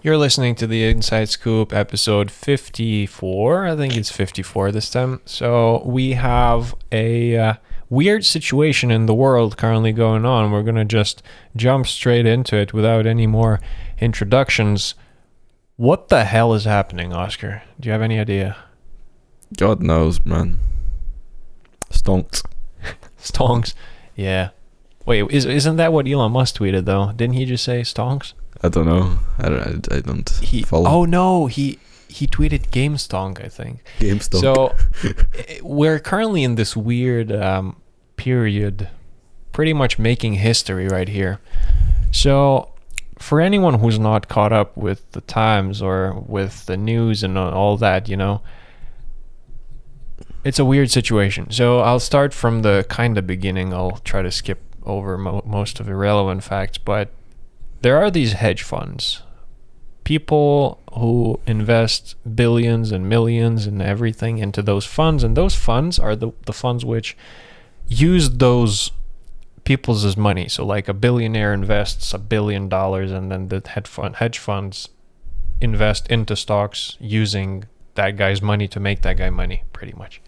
You're listening to the Inside Scoop episode 54. I think it's 54 this time. So we have a weird situation in the world currently going on. We're going to just jump straight into it without any more introductions. What the hell is happening, Oscar? Do you have any idea? God knows, man. Stonks. Stonks? Yeah. Wait, isn't that what Elon Musk tweeted, though? Didn't he just say stonks? I don't know. I don't follow. Oh, no. He tweeted GameStonk, I think. GameStop. So we're currently in this weird period, pretty much making history right here. So for anyone who's not caught up with the times or with the news and all that, you know, it's a weird situation. So I'll start from the kind of beginning. I'll try to skip over most of the relevant facts, but there are these hedge funds, people who invest billions and millions and everything into those funds, and those funds are the funds which use those people's money. So like a billionaire invests $1 billion, and then the hedge funds invest into stocks using that guy's money to make that guy money, pretty much.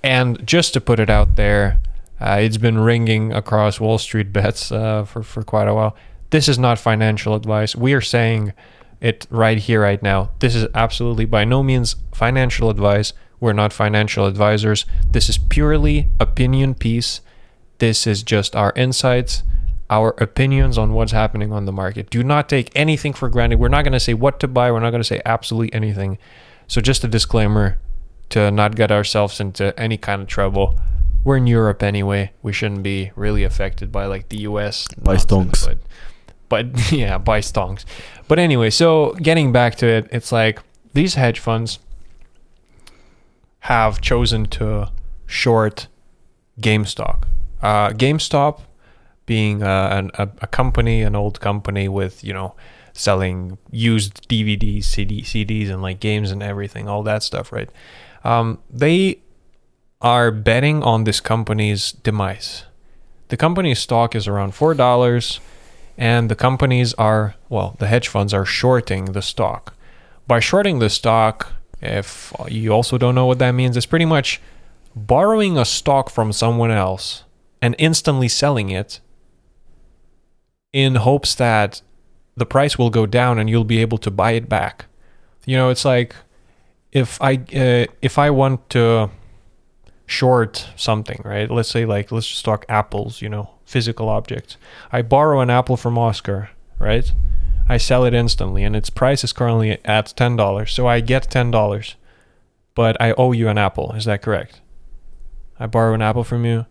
And just to put it out there, it's been ringing across WallStreetBets for quite a while. This is not financial advice. We are saying it right here, right now. This is absolutely by no means financial advice. We're not financial advisors. This is purely opinion piece. This is just our insights, our opinions on what's happening on the market. Do not take anything for granted. We're not going to say what to buy. We're not going to say absolutely anything. So just a disclaimer to not get ourselves into any kind of trouble. We're in Europe anyway. We shouldn't be really affected by like the US. By stonks. But yeah, by stonks. But anyway, so getting back to it, it's like these hedge funds have chosen to short GameStop. GameStop being a company, an old company with, you know, selling used DVDs, CDs and like games and everything, all that stuff, right? They are betting on this company's demise. The company's stock is around $4, and the companies are, well, the hedge funds are shorting the stock. By shorting the stock, if you also don't know what that means, it's pretty much borrowing a stock from someone else and instantly selling it in hopes that the price will go down and you'll be able to buy it back. You know, it's like if I want to short something, right? Let's say like, let's just talk apples, you know, physical objects. I borrow an apple from Oscar, right? I sell it instantly and its price is currently at $10. So I get $10, but I owe you an apple. Is that correct? I borrow an apple from you.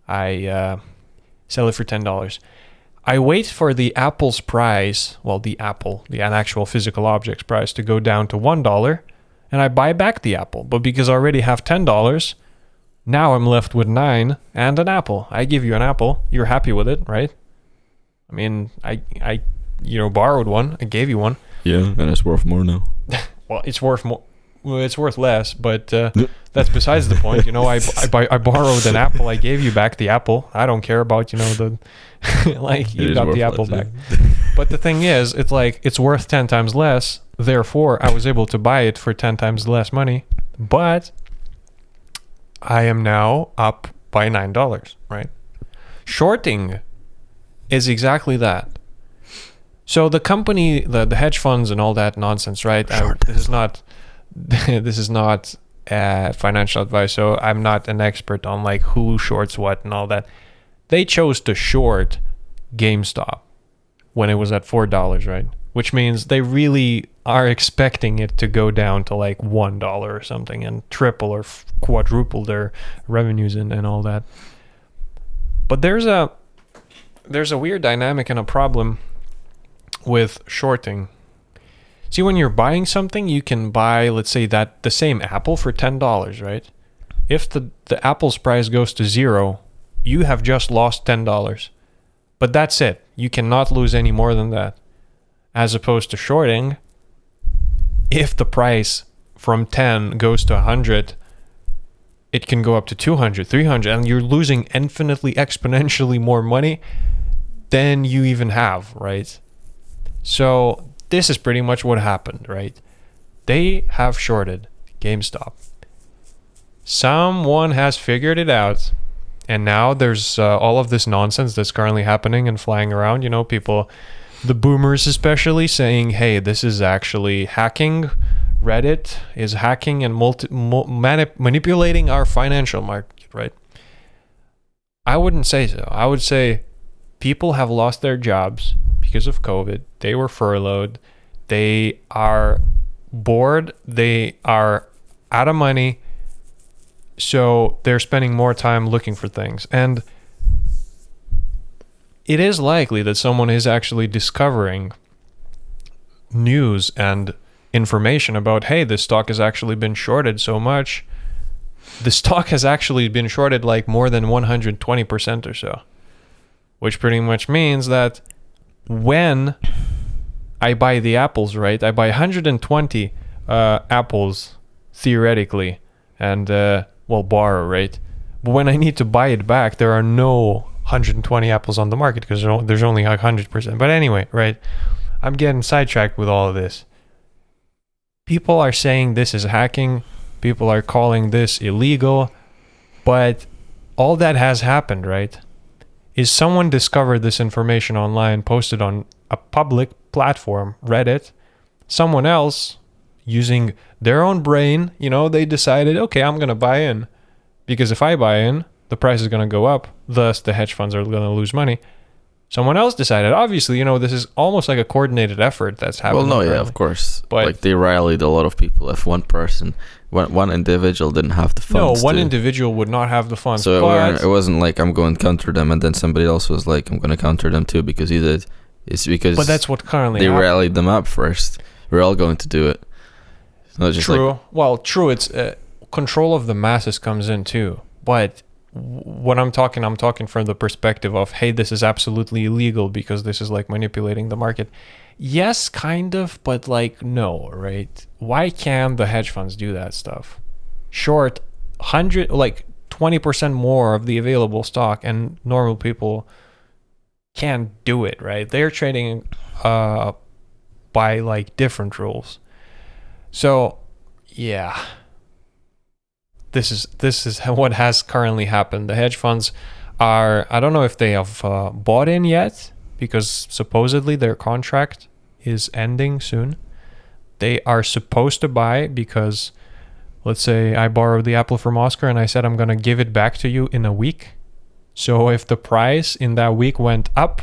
I sell it for $10. I wait for the apple's price, well, an actual physical object's price to go down to $1, and I buy back the apple. But because I already have $10, now I'm left with $9 and an apple. I give you an apple. You're happy with it, right? I mean, I borrowed one. I gave you one. Yeah, and it's worth more now. Well, it's worth more. Well, it's worth less, but that's besides the point. You know, I borrowed an apple. I gave you back the apple. I don't care about, you know, the like you got the apple back. But the thing is, it's like it's worth 10 times less. Therefore, I was able to buy it for 10 times less money. But I am now up by $9, right? Shorting is exactly that. So the company, the hedge funds and all that nonsense, right? This is not financial advice, so I'm not an expert on like who shorts what and all that. They chose to short GameStop when it was at $4, right? Which means they really are expecting it to go down to like $1 or something and triple or quadruple their revenues and all that. But there's a weird dynamic and a problem with shorting. See, when you're buying something, you can buy, let's say, that the same apple for $10, right? If the apple's price goes to zero, you have just lost $10. But that's it. You cannot lose any more than that. As opposed to shorting, if the price from 10 goes to 100, it can go up to 200, 300, and you're losing infinitely, exponentially more money than you even have, right? So this is pretty much what happened, right? They have shorted GameStop. Someone has figured it out, and now there's all of this nonsense that's currently happening and flying around. You know, people, the boomers especially, saying, hey, this is actually hacking. Reddit is hacking and manipulating our financial market, right? I wouldn't say so. I would say people have lost their jobs because of COVID. They were furloughed. They are bored. They are out of money. So they're spending more time looking for things. And it is likely that someone is actually discovering news and information about, hey, this stock has actually been shorted so much. The stock has actually been shorted like more than 120% or so, which pretty much means that when I buy the apples, right, I buy 120 apples theoretically, and borrow, right? But when I need to buy it back, there are no 120 apples on the market because there's only 100%. But anyway, right? I'm getting sidetracked with all of this. People are saying this is hacking. People are calling this illegal. But all that has happened, right, is someone discovered this information online, posted on a public platform, Reddit. Someone else, using their own brain, you know, they decided, okay, I'm going to buy in. Because if I buy in, the price is going to go up. Thus, the hedge funds are going to lose money. Someone else decided, obviously, you know, this is almost like a coordinated effort that's happening. Well, no, yeah, of course. But like, they rallied a lot of people. If one person, one individual didn't have the funds. No, one individual would not have the funds. So it wasn't like I'm going to counter them, and then somebody else was like, I'm going to counter them too because he did. It's because but that's what currently they happened. Rallied them up first. We're all going to do it. Not just true. Like, well, true. It's control of the masses comes in too. But when I'm talking from the perspective of, hey, this is absolutely illegal because this is like manipulating the market. Yes, kind of, but like no, right? Why can't the hedge funds do that stuff? Short 20% more of the available stock, and normal people can't do it, right? They're trading by like different rules. So, yeah. This is what has currently happened. The hedge funds are, I don't know if they have bought in yet, because supposedly their contract is ending soon. They are supposed to buy because, let's say I borrowed the apple from Oscar and I said I'm going to give it back to you in a week. So if the price in that week went up,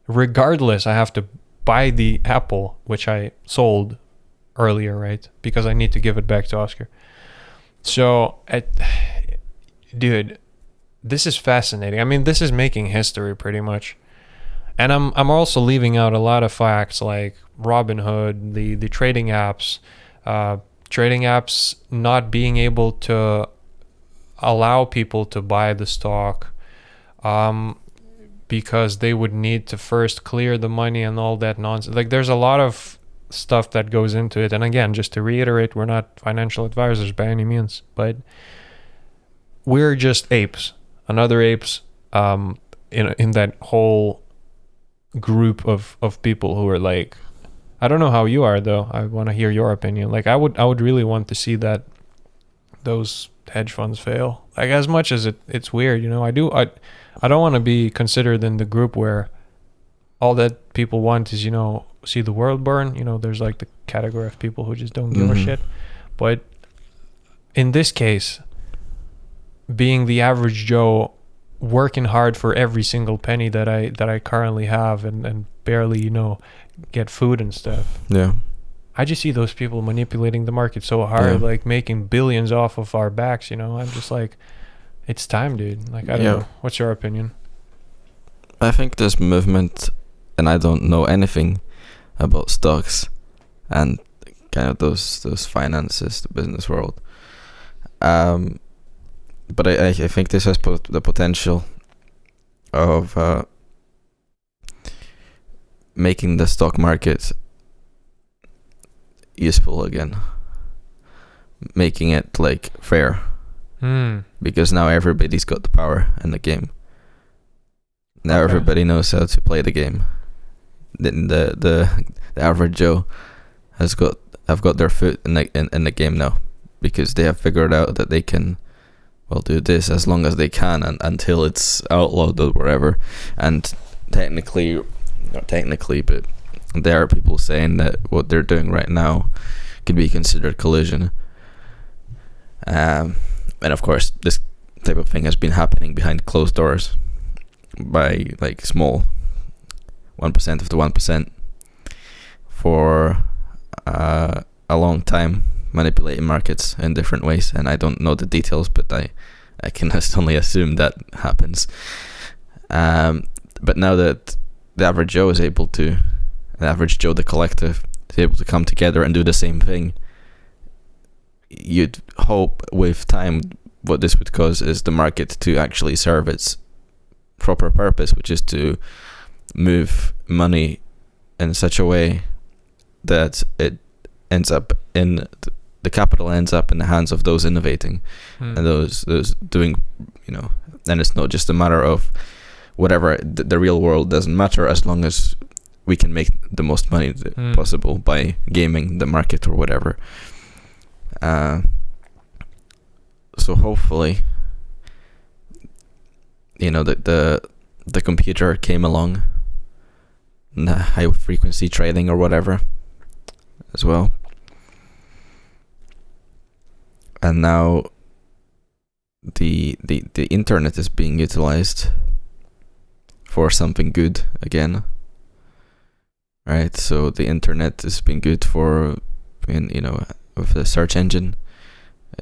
regardless, I have to buy the apple, which I sold earlier, right? Because I need to give it back to Oscar. So, dude, this is fascinating. I mean, this is making history pretty much. And I'm also leaving out a lot of facts like Robinhood, the trading apps not being able to allow people to buy the stock because they would need to first clear the money and all that nonsense. Like, there's a lot of stuff that goes into it. And again, just to reiterate, we're not financial advisors by any means, but we're just apes, another apes in that whole group of people who are like, I don't know how you are though. I want to hear your opinion. Like I would really want to see that those hedge funds fail. Like, as much as it's weird, you know, I don't want to be considered in the group where all that people want is, you know, see the world burn. You know, there's like the category of people who just don't give a shit. But in this case, being the average Joe, working hard for every single penny that I currently have and barely, you know, get food and stuff. Yeah. I just see those people manipulating the market so hard, like making billions off of our backs, you know. I'm just like, it's time, dude. Like, I don't know. What's your opinion? I think this movement, and I don't know anything about stocks and kind of those finances, the business world. But I think this has the potential of making the stock market useful again, making it like fair, because now everybody's got the power in the game. Now everybody knows how to play the game. The the average Joe have got their foot in the game now, because they have figured out that they can, well, do this as long as they can, and until it's outlawed or whatever. And not technically, but there are people saying that what they're doing right now could be considered collusion. And of course, this type of thing has been happening behind closed doors by like small 1% of the 1% for a long time, manipulating markets in different ways. And I don't know the details, but I can just only assume that happens. But now that the average Joe the collective, is able to come together and do the same thing, you'd hope with time what this would cause is the market to actually serve its proper purpose, which is to move money in such a way that it ends up in the capital ends up in the hands of those innovating and those doing, and it's not just a matter of whatever, the real world doesn't matter as long as we can make the most money possible by gaming the market or whatever. So hopefully, the computer came along, and the high frequency trading or whatever as well. And now the internet is being utilized for something good again. Right? So the internet has been good for, with the search engine,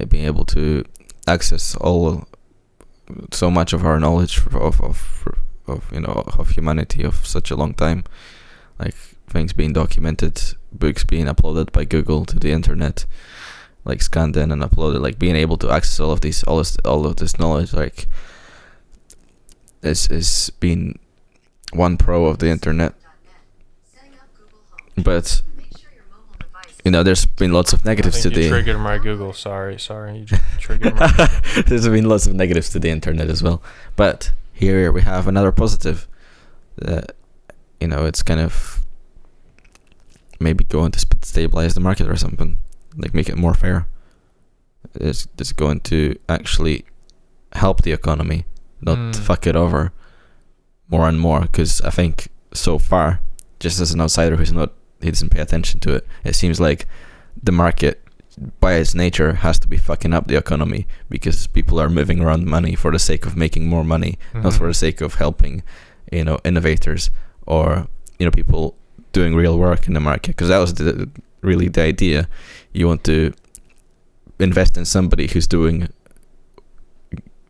being able to access so much of our knowledge of humanity of such a long time, like things being documented, books being uploaded by Google to the internet, like scanned in and uploaded, like being able to access all of this knowledge, like is been one pro of the internet. But there's been lots of negatives to the. Triggered my Google. Sorry. You just triggered my Google. There's been lots of negatives to the internet as well. But here we have another positive. It's kind of maybe going to stabilize the market or something, like make it more fair. It's going to actually help the economy, not fuck it over more and more. Because I think so far, just as an outsider he doesn't pay attention to it, it seems like the market by its nature has to be fucking up the economy, because people are moving around money for the sake of making more money, not for the sake of helping innovators or people doing real work in the market. Because that was really the idea. You want to invest in somebody who's doing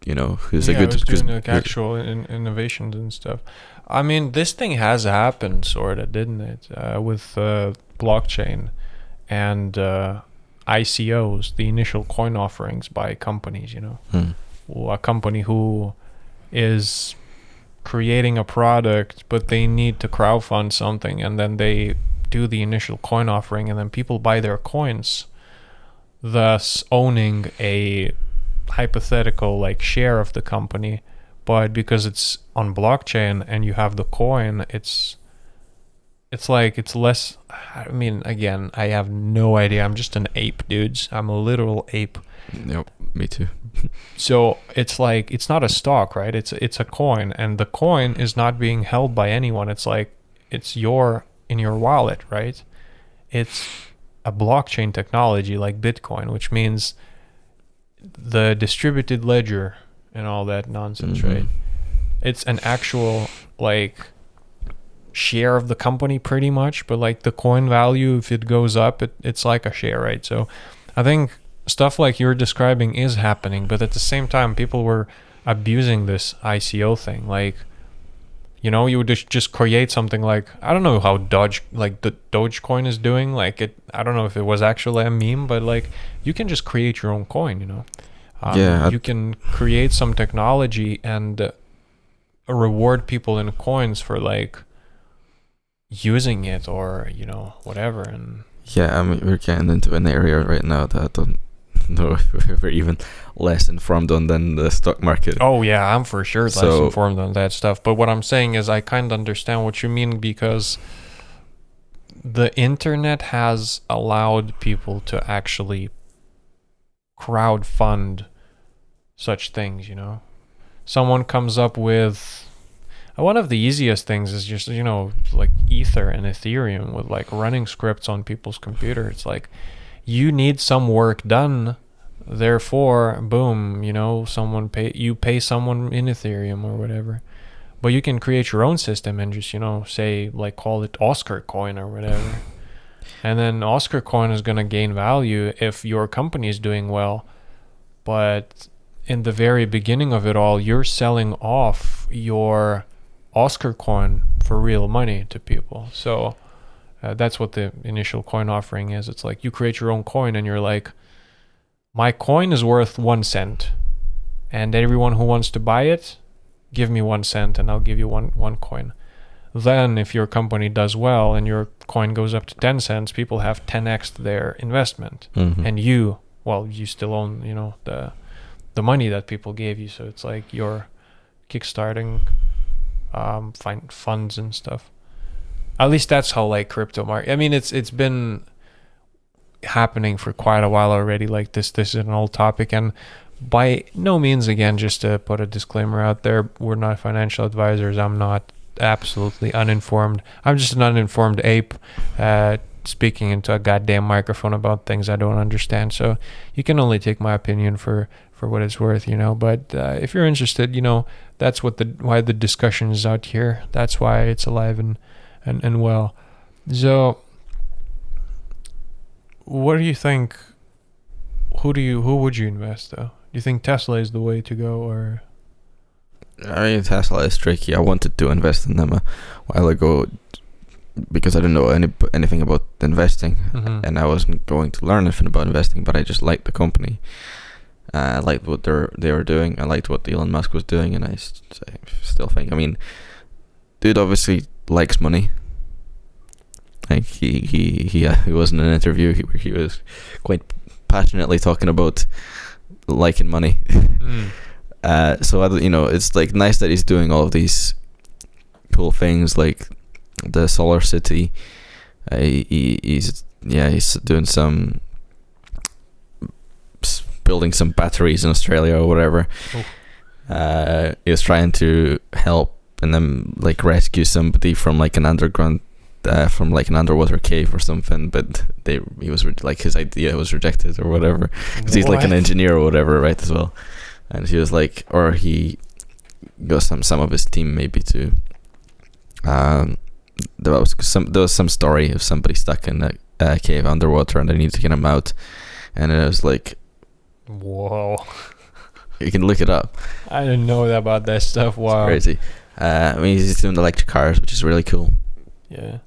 who's doing like actual innovations and stuff. I mean, this thing has happened, sort of, didn't it? With blockchain and ICOs, the initial coin offerings by companies, a company who is creating a product, but they need to crowdfund something, and then they do the initial coin offering, and then people buy their coins, thus owning a hypothetical like share of the company. But because it's on blockchain and you have the coin, it's less. I mean, again, I have no idea. I'm just an ape, dudes. I'm a literal ape. Yep, me too. So it's like, it's not a stock, right? It's a coin, and the coin is not being held by anyone. It's like it's in your wallet, right? It's a blockchain technology like Bitcoin, which means the distributed ledger and all that nonsense, right? It's an actual like share of the company pretty much, but like the coin value, if it goes up, it's like a share, right? So I think stuff like you're describing is happening, but at the same time people were abusing this ICO thing. Like, you would just create something like, I don't know how the Dogecoin is doing, like I don't know if it was actually a meme, but like you can just create your own coin, you can create some technology and reward people in coins for like using it or whatever. And I mean, we're getting into an area right now that I don't know if we're even less informed on than the stock market. Oh yeah, I'm for sure less informed on that stuff. But what I'm saying is I kind of understand what you mean, because the internet has allowed people to actually crowdfund such things, you know. Someone comes up with one of the easiest things is just, you know, like Ether and Ethereum with like running scripts on people's computer. It's like you need some work done, therefore, boom, you know, you pay someone in Ethereum or whatever. But you can create your own system and just, you know, say like call it Oscar coin or whatever. And then Oscar coin is going to gain value if your company is doing well. But in the very beginning of it all, you're selling off your Oscar coin for real money to people. So that's what the initial coin offering is. It's like you create your own coin and you're like, my coin is worth 1 cent, and everyone who wants to buy it, give me 1 cent and I'll give you one coin. Then if your company does well and your coin goes up to 10 cents, people have 10x their investment. And you still own, you know, the money that people gave you. So it's like you're kickstarting funds and stuff. At least that's how like crypto market. I mean, it's been happening for quite a while already. Like this is an old topic, and by no means, again, just to put a disclaimer out there, we're not financial advisors. I'm not absolutely uninformed. I'm just an uninformed ape speaking into a goddamn microphone about things I don't understand. So you can only take my opinion for what it's worth, you know. But if you're interested, you know, that's why the discussion is out here. That's why it's alive and well. So what do you think? Who would you invest though? Do you think Tesla is the way to go, or? I mean, Tesla is tricky. I wanted to invest in them a while ago because I didn't know anything about investing, and I wasn't going to learn anything about investing. But I just liked the company. I liked what they were doing. I liked what Elon Musk was doing, and I still think. I mean, dude obviously likes money. Like he was in an interview. He was quite passionately talking about liking money. So it's like nice that he's doing all of these cool things like the solar city. He's doing some building some batteries in Australia or whatever. He was trying to help and then like rescue somebody from like an underground from like an underwater cave or something, but his idea was rejected or whatever because he's like an engineer or whatever, right, as well. And he was like, or he got some of his team maybe to there was some story of somebody stuck in a cave underwater and they need to get him out, and it was like, whoa. You can look it up. I didn't know about that stuff. Wow. It's crazy. I mean, he's doing electric cars, which is really cool. Yeah.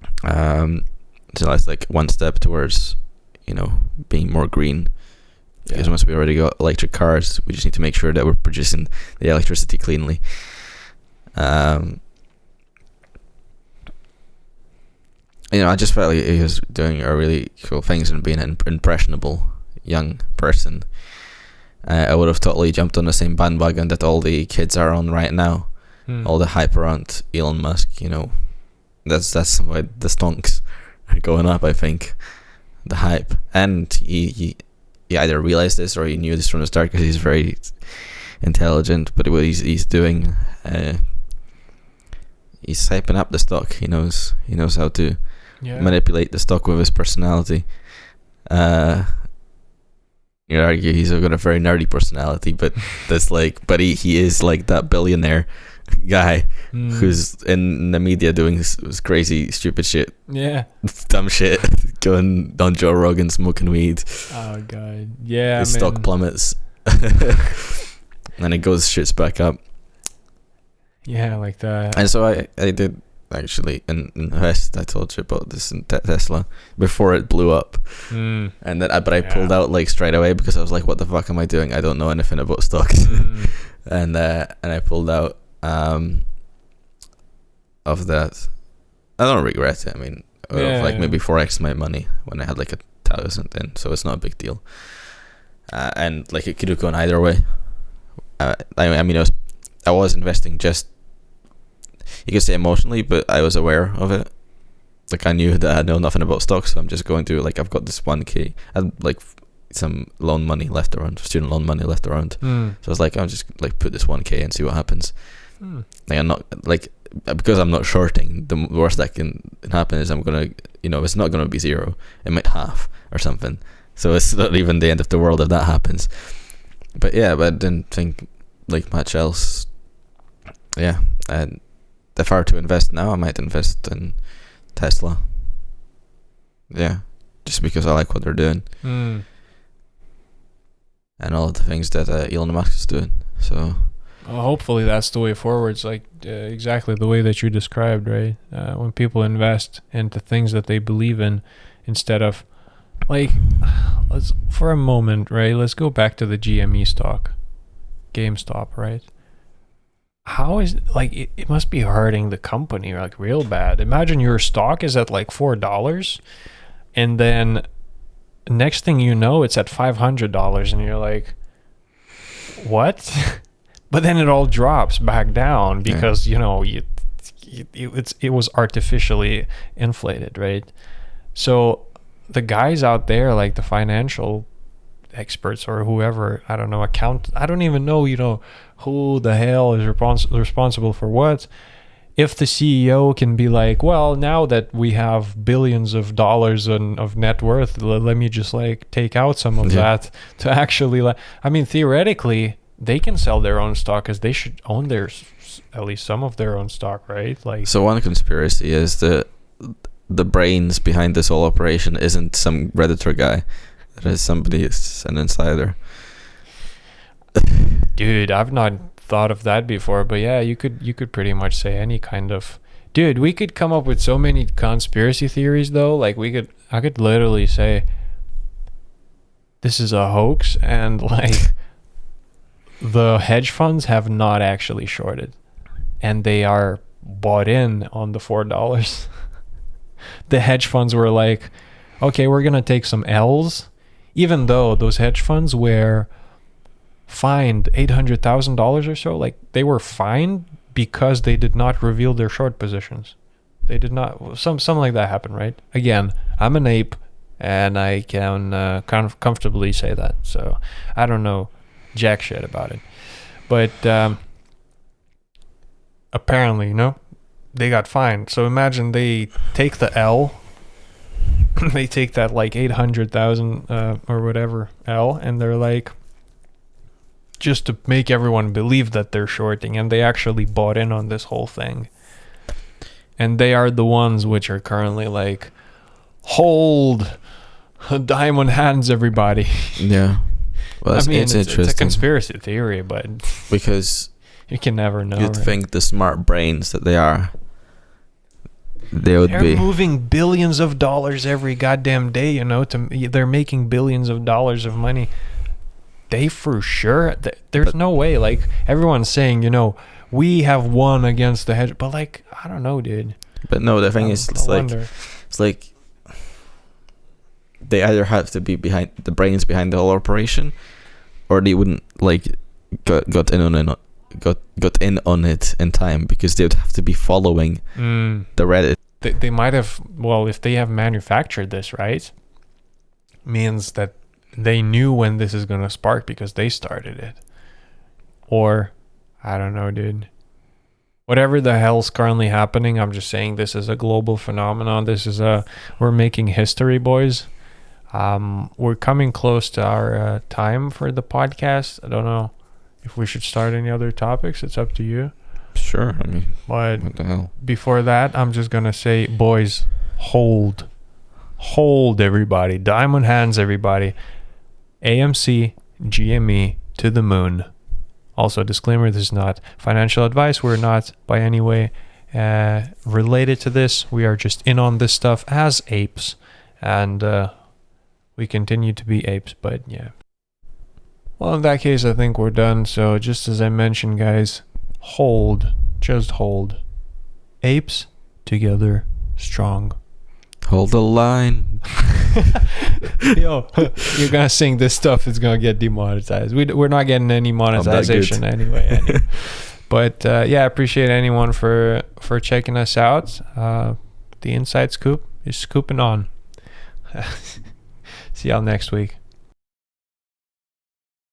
So that's like one step towards, you know, being more green. Because once we already got electric cars, we just need to make sure that we're producing the electricity cleanly. You know, I just felt like he was doing a really cool things and being an impressionable young person. I would have totally jumped on the same bandwagon that all the kids are on right now. All the hype around Elon Musk, you know, that's why the stonks are going up, I think. The hype. And he either realized this or he knew this from the start because he's very intelligent, but what he's doing, he's hyping up the stock. He knows how to manipulate the stock with his personality. You know, argue he's got a very nerdy personality, but that's like, but he is like that billionaire guy who's in the media doing this crazy stupid shit, dumb shit, going on Joe Rogan smoking weed. Oh god, yeah. His stock plummets, and it shoots back up. Yeah, like that. And so I did actually invest. I told you about this in Tesla before it blew up, and then I pulled out like straight away because I was like, what the fuck am I doing? I don't know anything about stocks. and I pulled out of that. I don't regret it. I mean, I would have like maybe 4x my money when I had like 1,000 in, so it's not a big deal. And like it could have gone either way. I mean, I was investing just, you could say emotionally, but I was aware of it. like I knew that I know nothing about stocks, so I'm just going to like I've got this 1k and like some loan money left around, student loan money left around. So I was like, I'll just like put this 1k and see what happens. Like I'm not like, because I'm not shorting, the worst that can happen is I'm gonna, it's not gonna be zero. It might half or something. So it's not even the end of the world if that happens. But yeah, but I didn't think like much else. Yeah, and if I were to invest now, I might invest in Tesla. Yeah, just because I like what they're doing. And all of the things that Elon Musk is doing. So well, hopefully that's the way forward. It's like exactly the way that you described, right? When people invest into things that they believe in, instead of like, let's for a moment, right? Let's go back to the GME stock, GameStop, right? How is like it must be hurting the company like real bad. Imagine your stock is at like $4, and then next thing you know, it's at $500, and you're like, what? But then it all drops back down because it was artificially inflated, right? So the guys out there, like the financial experts or whoever, I don't know, I don't even know, who the hell is responsible for what. If the CEO can be like, well, now that we have billions of dollars of net worth, let me just like take out some of that to actually, I mean, theoretically, they can sell their own stock because they should own at least some of their own stock, right? Like, so one conspiracy is that the brains behind this whole operation isn't some Redditor guy. It is somebody, it's an insider. Dude, I've not thought of that before, but yeah, you could pretty much say any kind of. Dude, we could come up with so many conspiracy theories though. Like I could literally say this is a hoax, and like the hedge funds have not actually shorted, and they are bought in on the $4. The hedge funds were like, okay, we're gonna take some L's, even though those hedge funds were fined $800,000 or so. Like they were fined because they did not reveal their short positions. They did not. Something like that happened, right? Again, I'm an ape, and I can comfortably say that. So I don't know jack shit about it, but apparently, they got fined. So imagine they take the L, they take that like 800,000 or whatever L, and they're like, just to make everyone believe that they're shorting, and they actually bought in on this whole thing. And they are the ones which are currently like, hold, diamond hands, everybody. Yeah. Well, I mean, it's interesting. It's a conspiracy theory, but because you can never know. You'd think the smart brains that they are, they're moving billions of dollars every goddamn day, they're making billions of dollars of money. They for sure, there's no way, like everyone's saying, we have won against the hedge, but like, I don't know, dude. But no, the thing is, it's like they either have to be behind the brains behind the whole operation, or they wouldn't like got in on it in time, because they would have to be following the Reddit. They might have, well, if they have manufactured this, right, means that they knew when this is gonna spark because they started it. Or I don't know, dude. Whatever the hell's currently happening, I'm just saying this is a global phenomenon. We're making history, boys. We're coming close to our time for the podcast. I don't know if we should start any other topics. It's up to you. Sure. I mean, but what the hell? Before that, I'm just gonna say, boys, hold, everybody. Diamond hands, everybody. AMC, GME to the moon. Also, disclaimer, this is not financial advice. We're not by any way related to this. We are just in on this stuff as apes, and we continue to be apes, but yeah. Well, in that case, I think we're done. So just as I mentioned, guys, just hold. Apes together strong. Hold the line. Yo, you're gonna sing this stuff, it's gonna get demonetized. We're not getting any monetization anyway. But yeah, I appreciate anyone for checking us out. The inside scoop is scooping on. See y'all next week.